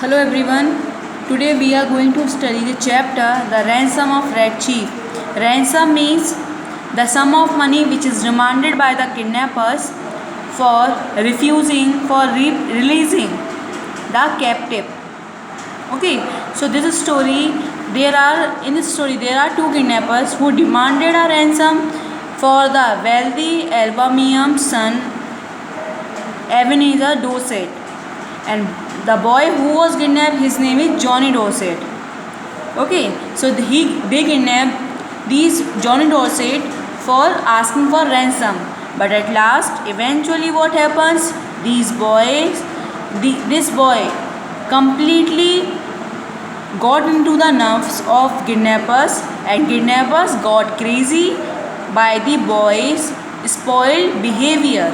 Hello everyone. Today we are going to study the chapter The Ransom of Red Chief. Ransom means the sum of money which is demanded by the kidnappers for releasing the captive. Okay, so this is story. In this story there are two kidnappers who demanded a ransom for the wealthy Alabamian son Ebenezer Dorset, and the boy who was kidnapped, his name is Johnny Dorset. Okay, so they kidnapped these Johnny Dorset for asking for ransom. But at last, eventually, what happens? This boy completely got into the nerves of kidnappers, and kidnappers got crazy by the boy's spoiled behavior.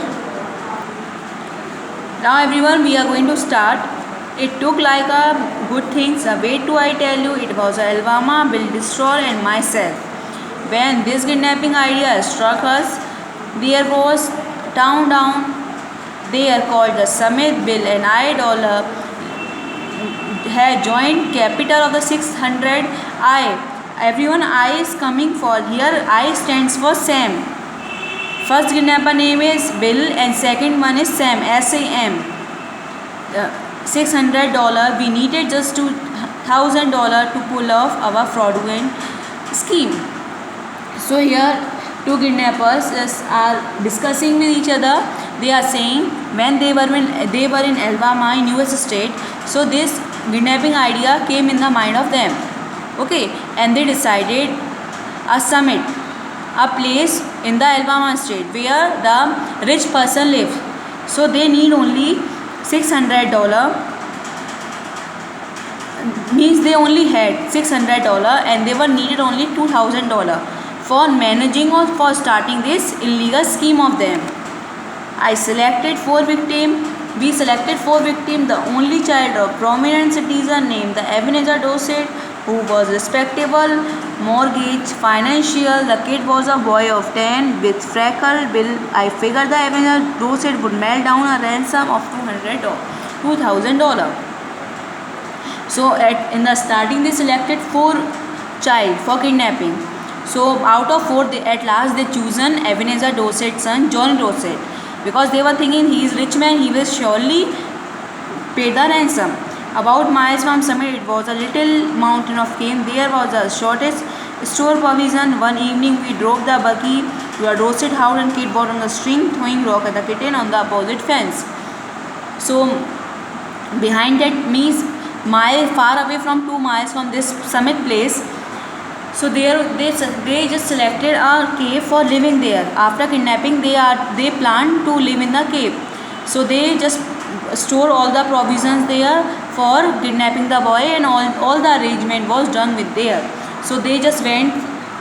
Now everyone, we are going to start. It took like a good things. Wait till I tell you. It was Alabama, Bill Destroyer and myself. When this kidnapping idea struck us, there was town down there called the Summit. Bill and I had joined capital of the 600. Everyone, I is coming for here. I stands for Sam. First kidnapper name is Bill and second one is Sam, S-A-M. $600. We needed just $2,000 to pull off our fraudulent scheme. So here two kidnappers are discussing with each other. They are saying when they were in Alabama in US state. So this kidnapping idea came in the mind of them. Okay, and they decided a summit, a place in the Alabama state where the rich person lives. So they need only $600, means they only had $600 and they were needed only $2,000 for managing or for starting this illegal scheme of them. We selected four victims. The only child of prominent citizen named the Ebenezer Dorset, who was respectable, mortgage, financial. The kid was a boy of 10 with freckle. Bill, I figured the Ebenezer Dorset would melt down a ransom of $2,000. So in the starting they selected four child for kidnapping. So out of four, at last they chosen Ebenezer Dorset's son Johnny Dorset, because they were thinking he is rich man, he will surely pay the ransom. About miles from Summit, it was a little mountain of cane. There was the shortest store provision. One evening, we drove the buggy to a Dorset house and kid bought on the string, throwing rock at the kitten on the opposite fence. So behind that means far away from 2 miles from this Summit place. So they just selected a cave for living there. After kidnapping, they plan to live in the cave. So they just store all the provisions there for kidnapping the boy, and all the arrangement was done with there. So they just went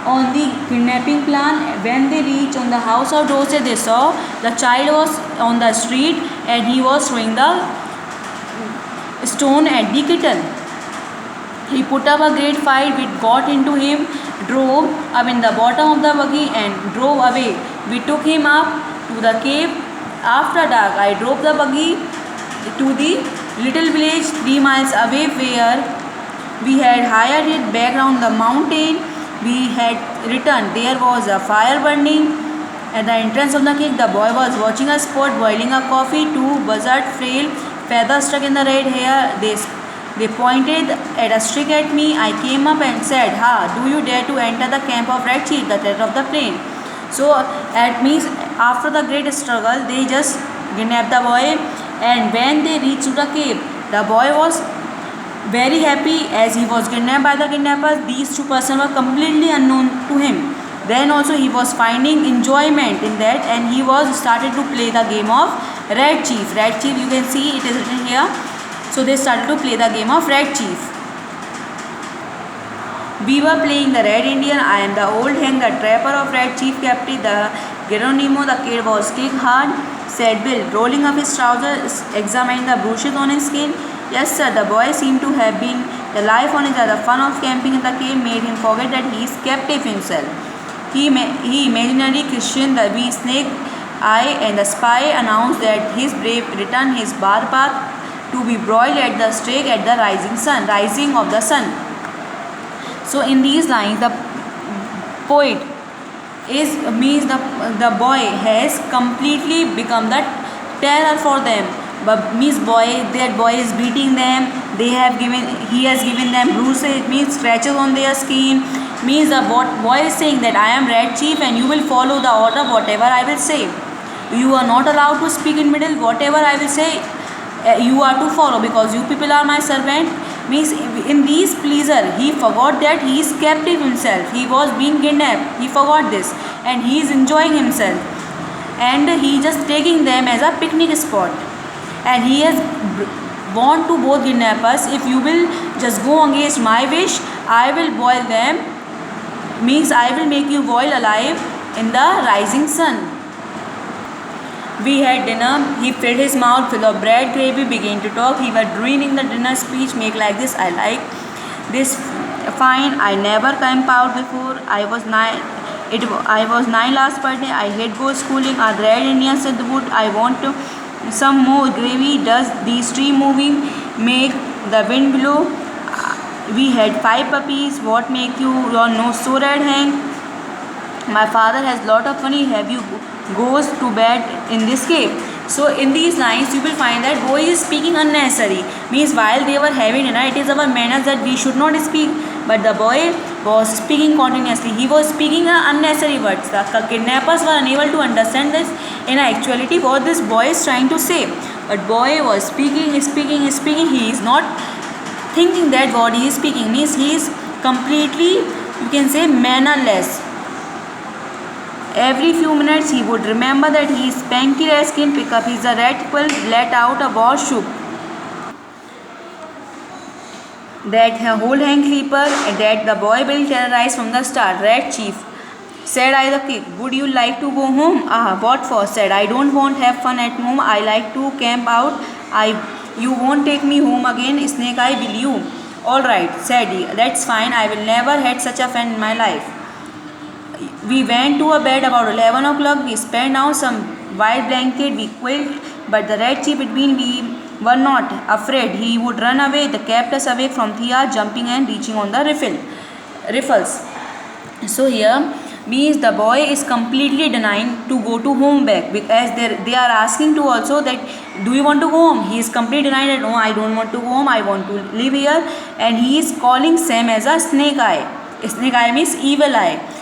on the kidnapping plan. When they reached on the house of Dorset, they saw the child was on the street and he was throwing the stone at the kitten. He put up a great fight. We got into him, drove up in the bottom of the buggy and drove away. We took him up to the cave. After dark, I drove the buggy to the little village 3 miles away where we had hired it back around the mountain. We had returned. There was a fire burning at the entrance of the cave. The boy was watching a spot boiling a coffee. 2 buzzard frail feathers stuck in the red hair. They pointed at a stick at me. I came up and said, "Ha, do you dare to enter the camp of Red Chief, the terror of the plain?" So after the great struggle, they just kidnapped the boy, and when they reached the cave, the boy was very happy as he was kidnapped by the kidnappers. These two persons were completely unknown to him. Then also he was finding enjoyment in that, and he was started to play the game of Red Chief. Red Chief, you can see it is written here. So they started to play the game of Red Chief. We were playing the Red Indian. I am the old hang, the trapper of Red Chief captive, the Geronimo. The kid was kick hard, said Bill, rolling up his trousers, examining the bruises on his skin. Yes, sir. The boy seemed to have been the life on his other. The fun of camping in the cave made him forget that he is captive himself. He imaginary Christian, the snake eye and the spy announced that his brave returned his bar path to be broiled at the stake at the rising of the sun. So in these lines, the poet is means the boy has completely become the terror for them. But means that boy is beating them. He has given them bruises, means scratches on their skin. Means the boy is saying that I am Red Chief and you will follow the order whatever I will say. You are not allowed to speak in middle. Whatever I will say, you are to follow, because you people are my servant. Means in these pleasure, he forgot that he is captive himself. He was being kidnapped. He forgot this and he is enjoying himself. And he just taking them as a picnic spot. And he has warned to both kidnappers, if you will just go against my wish, I will boil them. Means I will make you boil alive in the rising sun. We had dinner. He filled his mouth full of bread gravy, began to talk. He was ruining the dinner speech. Make like this, I like this fine. I never camp out before. I was 9 last birthday. I hate go schooling. A red Indian said the wood. I want to some more gravy. Does the stream moving make the wind blow? We had 5 puppies. What make your nose so red, Hank? My father has lot of money. Have you goes to bed in this cave? So in these lines you will find that boy is speaking unnecessary. Means while they were having dinner, it is our manners that we should not speak. But the boy was speaking continuously. He was speaking unnecessary words. The kidnappers were unable to understand this in actuality what this boy is trying to say. But boy was speaking. He is not thinking that what he is speaking. Means he is completely, you can say, mannerless. Every few minutes he would remember that he is Spanky Raskin, pick up his red quill, let out a war shoop. That whole Hank Creeper, that the boy will terrorize from the start. Red Chief, said I the king, would you like to go home? What for? Said I don't want have fun at home. I like to camp out. You won't take me home again, Snake Eye, will you? Alright, said he, that's fine. I will never had such a friend in my life. We went to a bed about 11 o'clock. We spread out some white blanket. We quilled, but the Red Chief between we were not afraid. He would run away. They kept us away from Thea, jumping and reaching on the riffles. So here means the boy is completely denying to go to home back, because they are asking to also that do you want to go home? He is completely denying that no, I don't want to go home. I want to live here. And he is calling Sam as a snake eye. Snake eye means evil eye.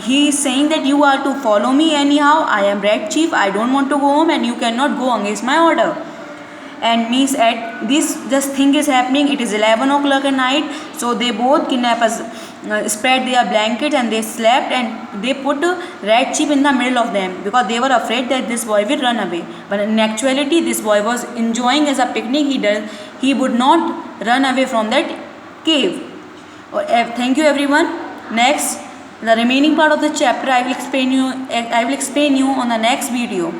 He is saying that you are to follow me anyhow. I am Red Chief. I don't want to go home and you cannot go against my order. And means at this just thing is happening. It is 11 o'clock at night. So they both kidnappers spread their blankets and they slept, and they put Red Chief in the middle of them because they were afraid that this boy will run away. But in actuality this boy was enjoying as a picnic. He would not run away from that cave. Thank you everyone. Next, the remaining part of the chapter I will explain you on the next video.